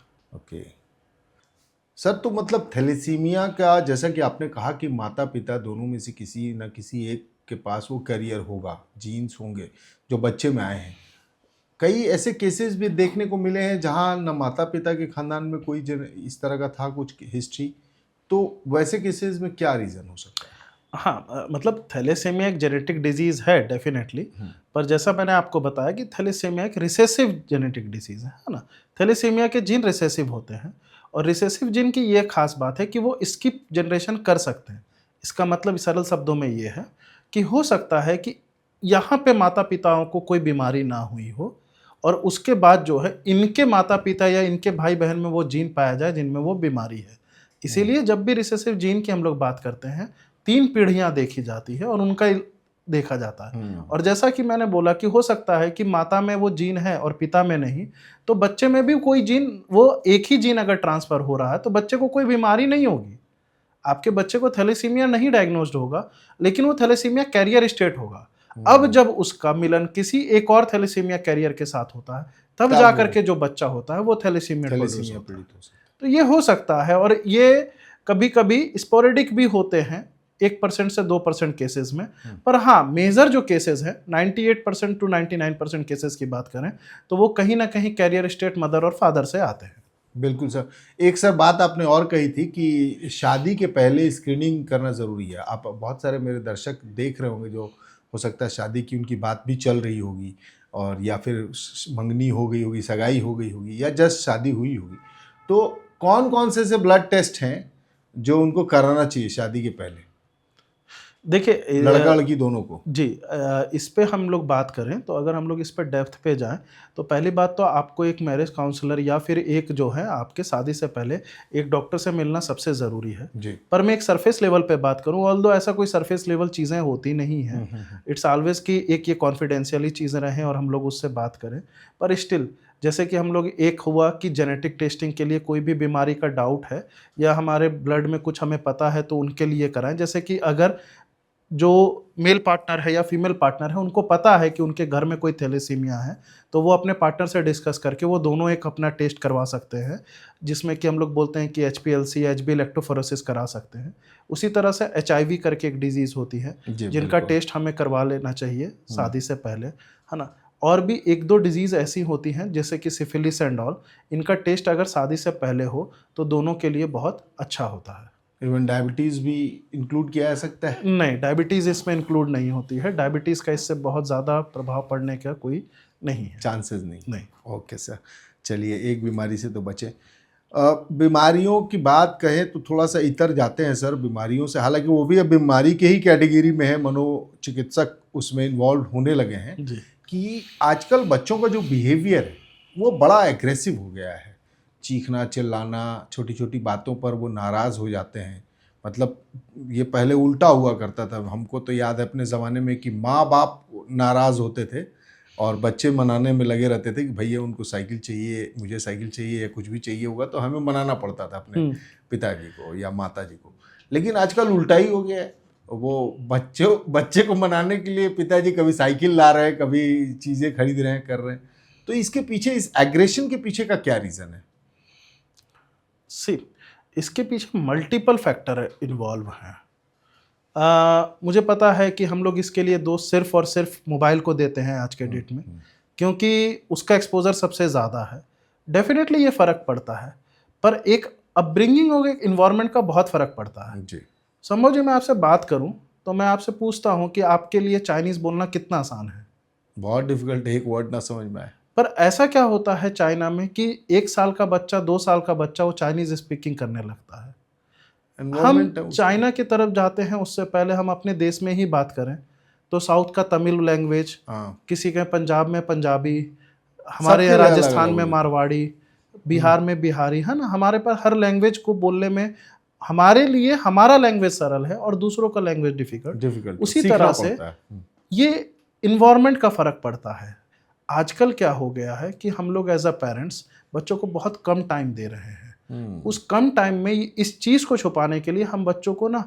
सर, तो मतलब थैलेसीमिया का, जैसा कि आपने कहा कि माता पिता दोनों में से किसी न किसी एक के पास वो कैरियर होगा, जीन्स होंगे जो बच्चे में आए हैं। कई ऐसे केसेस भी देखने को मिले हैं जहाँ न माता पिता के खानदान में कोई इस तरह का था कुछ हिस्ट्री, तो वैसे केसेस में क्या रीज़न हो सकता है? हाँ, मतलब थैलेसीमिया एक जेनेटिक डिजीज़ है डेफिनेटली, पर जैसा मैंने आपको बताया कि थैलेसीमिया एक रिसेसिव जेनेटिक डिजीज़ है ना। थैलेसीमिया के जीन रिसेसिव होते हैं, और रिसेसिव जीन की ये खास बात है कि वो स्किप जनरेशन कर सकते हैं। इसका मतलब सरल शब्दों में ये है कि हो सकता है कि यहाँ पे माता पिताओं को कोई बीमारी ना हुई हो और उसके बाद जो है इनके माता पिता या इनके भाई बहन में वो जीन पाया जाए जिनमें वो बीमारी है। इसीलिए जब भी रिसेसिव जीन की हम लोग बात करते हैं 3 पीढ़ियां देखी जाती है और उनका देखा जाता है। और जैसा कि मैंने बोला कि हो सकता है कि माता में वो जीन है और पिता में नहीं, तो बच्चे में भी कोई जीन, वो एक ही जीन अगर ट्रांसफर हो रहा है तो बच्चे को कोई बीमारी नहीं होगी। आपके बच्चे को थैलेसीमिया नहीं डायग्नोस्ड होगा, लेकिन वो थैलेसीमिया कैरियर स्टेट होगा। अब जब उसका मिलन किसी एक और थैलेसीमिया कैरियर के साथ होता है तब तब जाकर के जो बच्चा होता है वो थैलेसीमिया पीड़ित होता है। पीड़ित हो सकता तो ये हो सकता है, और ये कभी कभी स्पोरेडिक भी होते हैं 1% से 2% केसेस में। पर हाँ, मेजर जो केसेस हैं 98% टू 99% केसेस की बात करें तो वो कहीं ना कहीं कैरियर स्टेट मदर और फादर से आते हैं। बिल्कुल सर। एक सर बात आपने और कही थी कि शादी के पहले स्क्रीनिंग करना ज़रूरी है। आप बहुत सारे मेरे दर्शक देख रहे होंगे जो हो सकता है शादी की उनकी बात भी चल रही होगी, और या फिर मंगनी हो गई होगी, सगाई हो गई होगी, या जस्ट शादी हुई होगी। तो कौन कौन से ऐसे ब्लड टेस्ट हैं जो उनको कराना चाहिए शादी के पहले, देखिए लड़का लड़की दोनों को? जी, इस पे हम लोग बात करें तो अगर हम लोग इस पे डेप्थ पे जाएं तो पहली बात तो आपको एक मैरिज काउंसलर या फिर एक जो है आपके शादी से पहले एक डॉक्टर से मिलना सबसे ज़रूरी है जी। पर मैं एक सरफेस लेवल पे बात करूं, ऑल्दो ऐसा कोई सरफेस लेवल चीज़ें होती नहीं हैं। इट्स ऑलवेज कि एक ये कॉन्फिडेंशियली चीज़ें रहें और हम लोग उससे बात करें। पर स्टिल जैसे कि हम लोग, एक हुआ कि जेनेटिक टेस्टिंग के लिए कोई भी बीमारी का डाउट है या हमारे ब्लड में कुछ हमें पता है तो उनके लिए कराएं। जैसे कि अगर जो मेल पार्टनर है या फीमेल पार्टनर है उनको पता है कि उनके घर में कोई थैलेसीमिया है तो वो अपने पार्टनर से डिस्कस करके वो दोनों एक अपना टेस्ट करवा सकते हैं, जिसमें कि हम लोग बोलते हैं कि HPLC या HB इलेक्ट्रोफोरेसिस करा सकते हैं। उसी तरह से HIV करके एक डिजीज़ होती है जिनका टेस्ट हमें करवा लेना चाहिए शादी से पहले, है ना। और भी 1-2 डिजीज़ ऐसी होती हैं जैसे कि सिफिलिस एंड ऑल, इनका टेस्ट अगर शादी से पहले हो तो दोनों के लिए बहुत अच्छा होता है। इवन डायबिटीज़ भी इंक्लूड किया जा सकता है? नहीं, डायबिटीज़ इसमें इंक्लूड नहीं होती है। डायबिटीज़ का इससे बहुत ज़्यादा प्रभाव पड़ने का कोई नहीं है, चांसेस नहीं। नहीं। ओके सर, चलिए एक बीमारी से तो बचे। बीमारियों की बात कहें तो थोड़ा सा इतर जाते हैं सर बीमारियों से, हालांकि वो भी अब बीमारी के ही कैटेगरी में है, मनोचिकित्सक उसमें इन्वॉल्व होने लगे हैं जी। कि आजकल बच्चों का जो बिहेवियर है वो बड़ा एग्रेसिव हो गया है। चीखना, चिल्लाना, छोटी छोटी बातों पर वो नाराज़ हो जाते हैं। मतलब ये पहले उल्टा हुआ करता था, हमको तो याद है अपने ज़माने में कि माँ बाप नाराज़ होते थे और बच्चे मनाने में लगे रहते थे कि भैया उनको साइकिल चाहिए, मुझे साइकिल चाहिए, या कुछ भी चाहिए होगा तो हमें मनाना पड़ता था अपने पिताजी को या माताजी को। लेकिन आजकल उल्टा ही हो गया है, वो बच्चे को मनाने के लिए पिताजी कभी साइकिल ला रहे हैं, कभी चीज़ें खरीद रहे हैं, कर रहे हैं। तो इसके पीछे, इस एग्रेशन के पीछे का क्या रीज़न है? इसके पीछे मल्टीपल फैक्टर इन्वॉल्व हैं। मुझे पता है कि हम लोग इसके लिए दोष सिर्फ और सिर्फ मोबाइल को देते हैं आज के डेट में, क्योंकि उसका एक्सपोजर सबसे ज़्यादा है। डेफिनेटली ये फ़र्क पड़ता है, पर एक अपब्रिंगिंग और एक इन्वायरमेंट का बहुत फ़र्क पड़ता है जी। समझिए, मैं आपसे बात करूं तो मैं आपसे पूछता हूं कि आपके लिए चाइनीज़ बोलना कितना आसान है? बहुत डिफिकल्ट, एक वर्ड ना समझ में आए। पर ऐसा क्या होता है चाइना में कि 1 साल का बच्चा, 2 साल का बच्चा वो चाइनीज़ स्पीकिंग करने लगता है। हम चाइना की तरफ जाते हैं, उससे पहले हम अपने देश में ही बात करें तो साउथ का तमिल लैंग्वेज, किसी के पंजाब में पंजाबी, हमारे यहाँ राजस्थान में मारवाड़ी, बिहार में बिहारी, है ना। हमारे पास हर लैंग्वेज को बोलने में हमारे लिए हमारा लैंग्वेज सरल है और दूसरों का लैंग्वेज डिफिकल्ट। उसी तरह से ये इन्वायरमेंट का फ़र्क पड़ता है। आजकल क्या हो गया है कि हम लोग एज अ पेरेंट्स बच्चों को बहुत कम टाइम दे रहे हैं। उस कम टाइम में इस चीज़ को छुपाने के लिए हम बच्चों को ना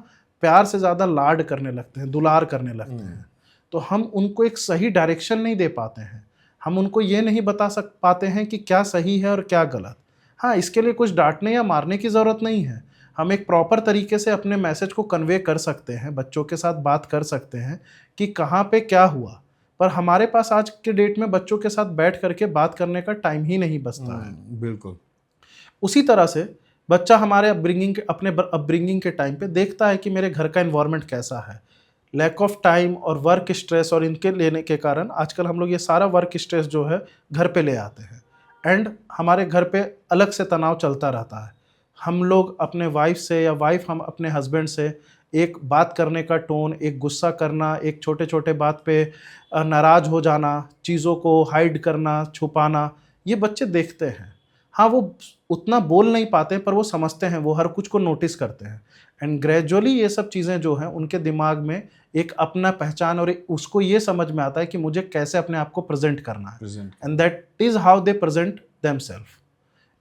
प्यार से ज़्यादा लाड करने लगते हैं, दुलार करने लगते हैं। तो हम उनको एक सही डायरेक्शन नहीं दे पाते हैं। हम उनको ये नहीं बता पाते हैं कि क्या सही है और क्या गलत। हाँ, इसके लिए कुछ डांटने या मारने की ज़रूरत नहीं है। हम एक प्रॉपर तरीके से अपने मैसेज को कन्वे कर सकते हैं, बच्चों के साथ बात कर सकते हैं कि कहाँ पे क्या हुआ। पर हमारे पास आज के डेट में बच्चों के साथ बैठ करके बात करने का टाइम ही नहीं बचता है। बिल्कुल। उसी तरह से बच्चा हमारे अपने अपब्रिंगिंग के टाइम पे देखता है कि मेरे घर का एनवायरनमेंट कैसा है। लैक ऑफ टाइम और वर्क स्ट्रेस और इनके लेने के कारण आजकल हम लोग ये सारा वर्क स्ट्रेस जो है घर पे ले आते हैं, एंड हमारे घर पे अलग से तनाव चलता रहता है। हम लोग अपने वाइफ से या वाइफ हम अपने हस्बैंड से एक बात करने का टोन, एक गुस्सा करना, एक छोटे छोटे बात पे नाराज़ हो जाना, चीज़ों को हाइड करना, छुपाना, ये बच्चे देखते हैं। हाँ, वो उतना बोल नहीं पाते पर वो समझते हैं, वो हर कुछ को नोटिस करते हैं एंड ग्रेजुअली ये सब चीज़ें जो हैं उनके दिमाग में एक अपना पहचान और उसको ये समझ में आता है कि मुझे कैसे अपने आप को प्रेजेंट करना है present. And that is how they present themself.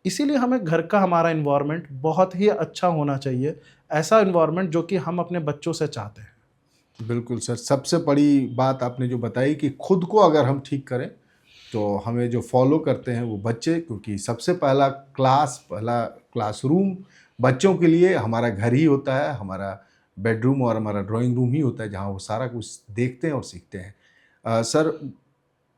इसीलिए हमें घर का हमारा इन्वायरमेंट बहुत ही अच्छा होना चाहिए, ऐसा इन्वायरमेंट जो कि हम अपने बच्चों से चाहते हैं। बिल्कुल सर, सबसे बड़ी बात आपने जो बताई कि खुद को अगर हम ठीक करें तो हमें जो फॉलो करते हैं वो बच्चे, क्योंकि सबसे पहला क्लासरूम बच्चों के लिए हमारा घर ही होता है, हमारा बेडरूम और हमारा ड्राइंग रूम ही होता है, जहाँ वो सारा कुछ देखते हैं और सीखते हैं। सर,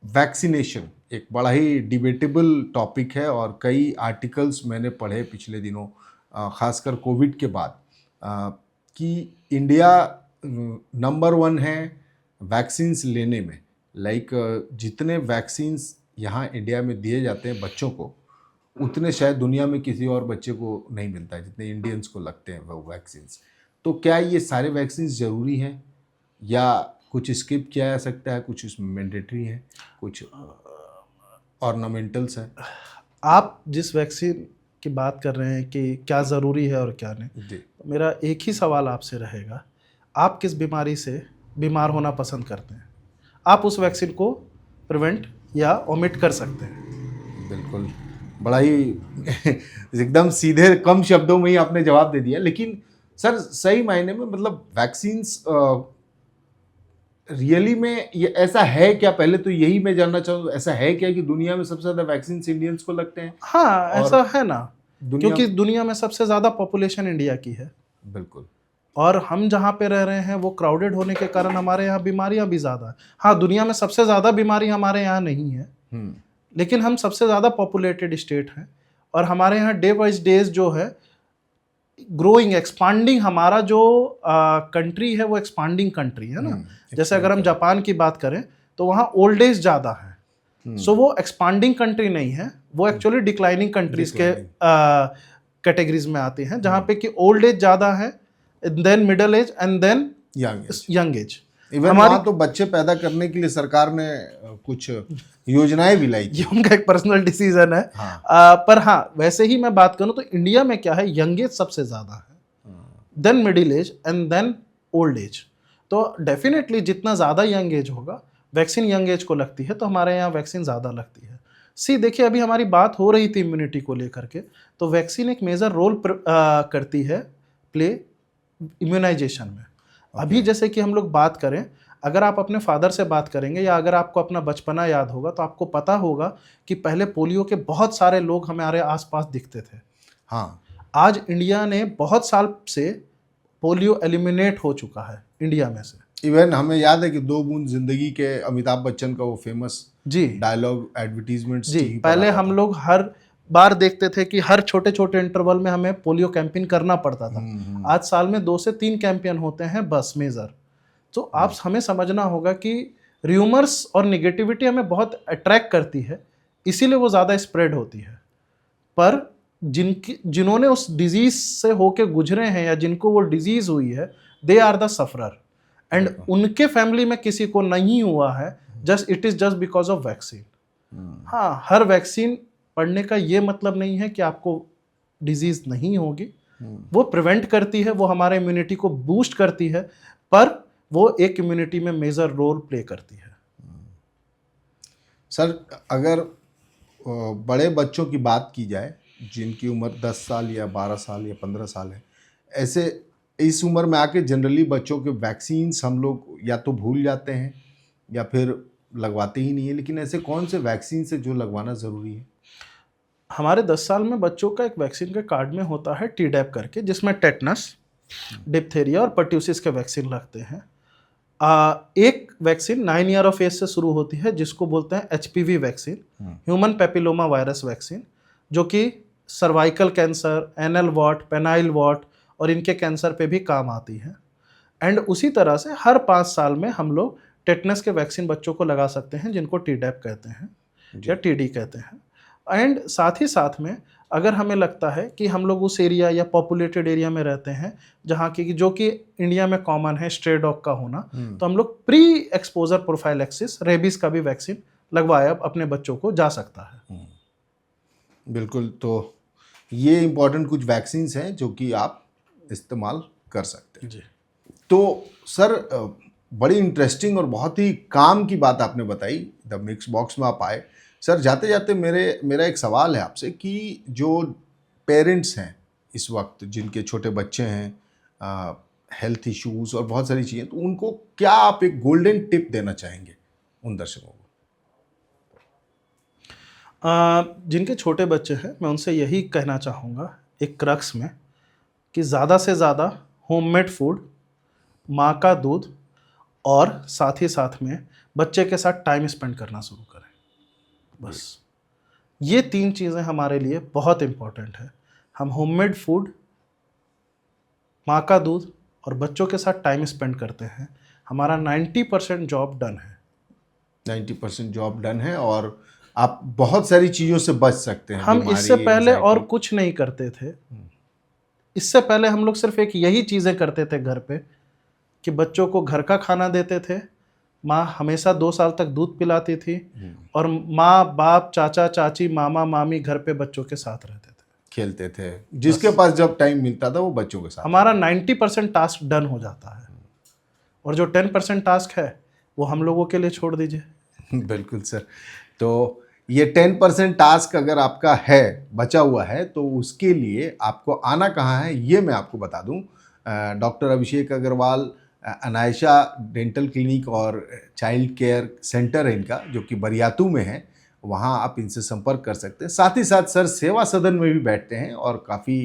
वैक्सीनेशन एक बड़ा ही डिबेटेबल टॉपिक है और कई आर्टिकल्स मैंने पढ़े पिछले दिनों, खासकर कोविड के बाद, कि इंडिया नंबर 1 है वैक्सीन्स लेने में। जितने वैक्सीन्स यहाँ इंडिया में दिए जाते हैं बच्चों को, उतने शायद दुनिया में किसी और बच्चे को नहीं मिलता है जितने इंडियंस को लगते हैं वो वैक्सीन्स। तो क्या ये सारे वैक्सीन्स ज़रूरी हैं या कुछ स्किप किया जा सकता है, कुछ उसमें मैंडेटरी है, कुछ ऑर्नामेंटल्स हैं? आप जिस वैक्सीन की बात कर रहे हैं कि क्या ज़रूरी है और क्या नहीं, जी। तो मेरा एक ही सवाल आपसे रहेगा, आप किस बीमारी से बीमार होना पसंद करते हैं? आप उस वैक्सीन को प्रिवेंट या ओमिट कर सकते हैं। बिल्कुल, बड़ा ही एकदम सीधे कम शब्दों में ही आपने जवाब दे दिया। लेकिन सर, सही मायने में मतलब वैक्सीन्स रियली में ये ऐसा है क्या? पहले तो यही मैं जानना चाहूँ, ऐसा है क्या कि दुनिया में सबसे ज़्यादा वैक्सीन्स इंडियंस को लगते हैं? हाँ, और ऐसा है ना, दुनिया क्योंकि दुनिया में सबसे ज़्यादा पॉपुलेशन इंडिया की है बिल्कुल। और हम जहाँ पे रह रहे हैं वो क्राउडेड होने के कारण हमारे यहाँ बीमारियाँ भी ज़्यादा हैं। हाँ, दुनिया में सबसे ज़्यादा बीमारी हमारे यहाँ नहीं है, लेकिन हम सबसे ज़्यादा पॉपुलेटेड स्टेट हैं और हमारे यहाँ डे वाइज डेज जो है ग्रोइंग, एक्सपांडिंग, हमारा जो कंट्री है वो एक्सपांडिंग कंट्री है ना। जैसे अगर हम जापान की बात करें तो वहाँ ओल्ड एज ज़्यादा है, सो वो एक्सपांडिंग कंट्री नहीं है, वो एक्चुअली डिक्लाइनिंग कंट्रीज के कैटेगरीज में आती हैं, जहाँ पे कि ओल्ड एज ज़्यादा है, then middle age and then young age. Even वहाँ तो बच्चे पैदा करने के लिए सरकार ने कुछ योजनाएं भी लाई थी। ये उनका एक पर्सनल डिसीजन है। हाँ। पर हाँ, वैसे ही मैं बात करूँ तो इंडिया में क्या है, यंग एज सबसे ज़्यादा है, then middle age and then old age. तो डेफिनेटली जितना ज़्यादा यंग एज होगा, वैक्सीन यंग एज को लगती है, तो हमारे यहाँ वैक्सीन ज़्यादा लगती है। देखिए, अभी हमारी बात हो रही थी इम्यूनिटी को लेकर के, तो वैक्सीन एक मेजर रोल करती है प्ले इम्यूनाइजेशन में। अभी जैसे कि हम लोग बात करें, अगर आप अपने फादर से बात करेंगे या अगर आपको अपना बचपना याद होगा तो आपको पता होगा कि पहले पोलियो के बहुत सारे लोग हमारे आसपास दिखते थे। हाँ, आज इंडिया ने बहुत साल से पोलियो एलिमिनेट हो चुका है इंडिया में से। इवन हमें याद है कि 2 बूंद जिंदगी के अमिताभ बच्चन का वो फेमस जी डायलॉग एडवर्टीजमेंट जी, पहले हम लोग हर बार देखते थे कि हर छोटे छोटे इंटरवल में हमें पोलियो कैंपेन करना पड़ता था। आज साल में 2 से 3 कैंपेन होते हैं बस, मेजर। तो आप हमें समझना होगा कि र्यूमर्स और निगेटिविटी हमें बहुत अट्रैक्ट करती है, इसीलिए वो ज़्यादा स्प्रेड होती है। पर जिन्होंने उस डिजीज से होके गुजरे हैं या जिनको वो डिजीज हुई है, they are the sufferer and उनके फैमिली में किसी को नहीं हुआ है, it is just because of vaccine. हाँ, हर वैक्सीन पढ़ने का ये मतलब नहीं है कि आपको डिजीज नहीं होगी, वो प्रिवेंट करती है, वो हमारे इम्यूनिटी को बूस्ट करती है, पर वो एक इम्यूनिटी में मेजर रोल प्ले करती है। सर, अगर बड़े बच्चों की बात की जाए जिनकी उम्र 10 साल या 12 साल या 15 साल है, ऐसे इस उम्र में आके जनरली बच्चों के वैक्सीन्स हम लोग या तो भूल जाते हैं या फिर लगवाते ही नहीं है, लेकिन ऐसे कौन से वैक्सीन है जो लगवाना ज़रूरी है? हमारे 10 साल में बच्चों का एक वैक्सीन के कार्ड में होता है टीडैप करके, जिसमें टेटनस, डिप्थेरिया और पर्ट्यूसिस के वैक्सीन लगते हैं। एक वैक्सीन 9 ईयर ऑफ एज से शुरू होती है जिसको बोलते हैं HPV vaccine, human papilloma virus vaccine, जो कि cervical cancer, anal what, penile what और इनके कैंसर पे भी काम आती है। एंड उसी तरह से हर 5 साल में हम लोग टेटनस के वैक्सीन बच्चों को लगा सकते हैं, जिनको टीडैप कहते हैं या TD कहते हैं। एंड साथ ही साथ में अगर हमें लगता है कि हम लोग उस एरिया या पॉपुलेटेड एरिया में रहते हैं जहाँ की जो कि इंडिया में कॉमन है स्ट्रे डॉग का होना, तो हम लोग प्री एक्सपोजर प्रोफाइलैक्सिस रेबीज का भी वैक्सीन लगवाया अपने बच्चों को जा सकता है। बिल्कुल, तो ये इम्पोर्टेंट कुछ वैक्सीन्स हैं जो कि आप इस्तेमाल कर सकते हैं जी। तो सर बड़ी इंटरेस्टिंग और बहुत ही काम की बात आपने बताई। द मिक्स बॉक्स में आप आए सर। जाते जाते मेरा एक सवाल है आपसे कि जो पेरेंट्स हैं इस वक्त जिनके छोटे बच्चे हैं, हेल्थ इश्यूज और बहुत सारी चीज़ें, तो उनको क्या आप एक गोल्डन टिप देना चाहेंगे उन दर्शकों को? जिनके छोटे बच्चे हैं मैं उनसे यही कहना चाहूँगा एक क्रक्स में कि ज़्यादा से ज़्यादा होममेड फूड, माँ का दूध और साथ ही साथ में बच्चे के साथ टाइम स्पेंड करना शुरू करें। बस ये 3 चीज़ें हमारे लिए बहुत इम्पोर्टेंट है। हम होममेड फूड, माँ का दूध और बच्चों के साथ टाइम स्पेंड करते हैं, हमारा 90% जॉब डन है। 90% जॉब डन है और आप बहुत सारी चीज़ों से बच सकते हैं। हम इससे बीमारी, पहले और एंजाइटी। कुछ नहीं करते थे। इससे पहले हम लोग सिर्फ एक यही चीज़ें करते थे घर पे कि बच्चों को घर का खाना देते थे, माँ हमेशा 2 साल तक दूध पिलाती थी और माँ बाप चाचा चाची मामा मामी घर पे बच्चों के साथ रहते थे, खेलते थे, जिसके पास जब टाइम मिलता था वो बच्चों के साथ। हमारा 90% टास्क डन हो जाता है और जो 10% टास्क है वो हम लोगों के लिए छोड़ दीजिए। बिल्कुल सर। तो ये 10% टास्क अगर आपका है, बचा हुआ है, तो उसके लिए आपको आना कहाँ है ये मैं आपको बता दूं। डॉक्टर अभिषेक अग्रवाल अनायशा डेंटल क्लिनिक और चाइल्ड केयर सेंटर है इनका, जो कि बरियातू में है। वहाँ आप इनसे संपर्क कर सकते हैं। साथ ही साथ सर सेवा सदन में भी बैठते हैं और काफ़ी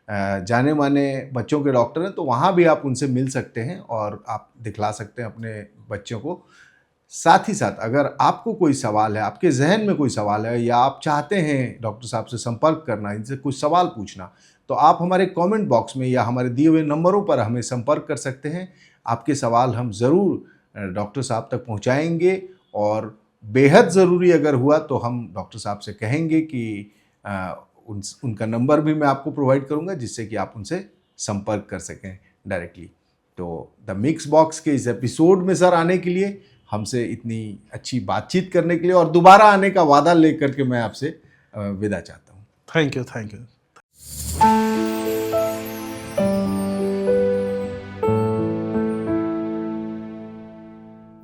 जाने माने बच्चों के डॉक्टर हैं, तो वहाँ भी आप उनसे मिल सकते हैं और आप दिखला सकते हैं अपने बच्चों को। साथ ही साथ अगर आपको कोई सवाल है, आपके जहन में कोई सवाल है या आप चाहते हैं डॉक्टर साहब से संपर्क करना, इनसे कुछ सवाल पूछना, तो आप हमारे कमेंट बॉक्स में या हमारे दिए हुए नंबरों पर हमें संपर्क कर सकते हैं। आपके सवाल हम ज़रूर डॉक्टर साहब तक पहुंचाएंगे और बेहद ज़रूरी अगर हुआ तो हम डॉक्टर साहब से कहेंगे कि उनका नंबर भी मैं आपको प्रोवाइड करूंगा जिससे कि आप उनसे संपर्क कर सकें डायरेक्टली। तो द मिक्स बॉक्स के इस एपिसोड में सर आने के लिए, हमसे इतनी अच्छी बातचीत करने के लिए और दोबारा आने का वादा लेकर के मैं आपसे विदा चाहता हूँ। Thank you.